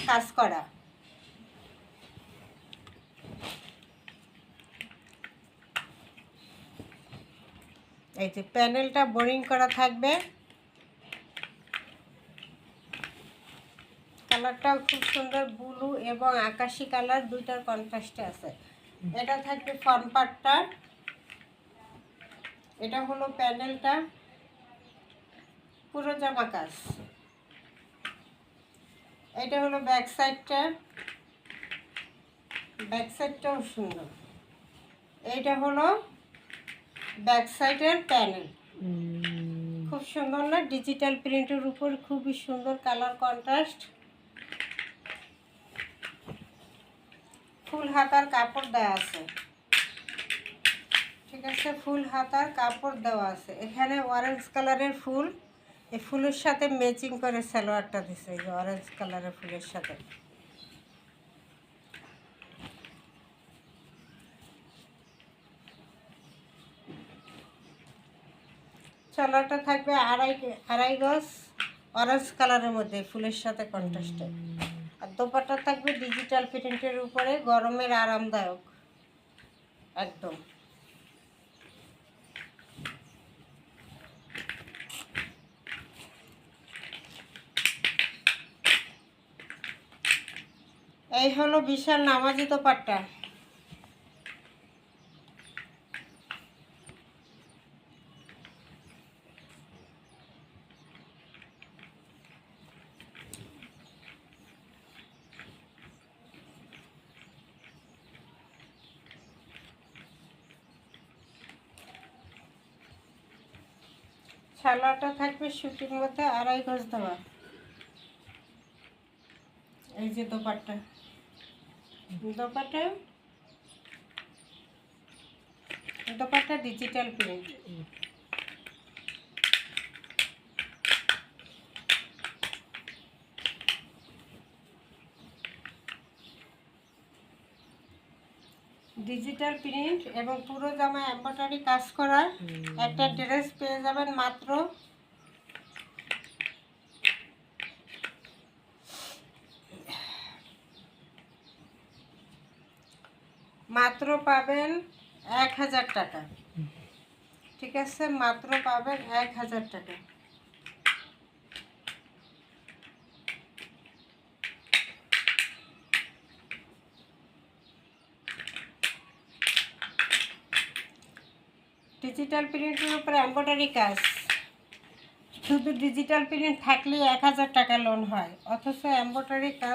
কাজ করা। এই যে প্যানেলটা বোরিং করা থাকবে, কালারটাও খুব সুন্দর, ব্লু এবং আকাশি কালার দুইটার কন্ট্রাস্টে আছে। এটা থাকবে ফ্রন্ট পার্টটা, এটা হলো প্যানেলটা, পুরো জামা কাজ। এটা হলো ব্যাক সাইডটা, ব্যাক সাইডটাও সুন্দর। এইটা হলো ব্যাক সাইডের প্যানেল, খুব সুন্দর না? ডিজিটাল প্রিন্টের উপর খুবই সুন্দর কালার কন্ট্রাস্ট। ফুল হাতার কাপড় দেওয়া আছে, ঠিক আছে? ফুল হাতার কাপড় দেওয়া আছে। এখানে অরেঞ্জ কালারের ফুল, এই ফুলের সাথে ম্যাচিং করে সালোয়ারটা দিছে, এই যে অরেঞ্জ কালারের ফুলের সাথে। সালোয়ারটা থাকবে আড়াই গজ অরেঞ্জ কালারের মধ্যে ফুলের সাথে কন্ট্রাস্টে। আর দোপাট্টা থাকবে ডিজিটাল প্রিন্টের উপরে, গরমের আরামদায়ক একদম। এই হলো বিশাল নামাজি দোপাট্টা। সালোয়ারটা থাকবে সুতির মধ্যে আড়াই গজ দেওয়া। এই যে dupatta, dupatta dupatta digital print. Digital print এবং পুরো জামা এমব্রয়ডারি কাজ করা একটা ড্রেস পেয়ে যাবেন মাত্র পাবেন 1000 টাকা, ঠিক আছে? মাত্র পাবেন 1000 টাকা। ডিজিটাল প্রিন্টের উপরে এমব্রয়ডারি কাজ, শুধু ডিজিটাল প্রিন্ট থাকলেই 1000 টাকা লোন হয়, অথচ এমব্রয়ডারি কাজ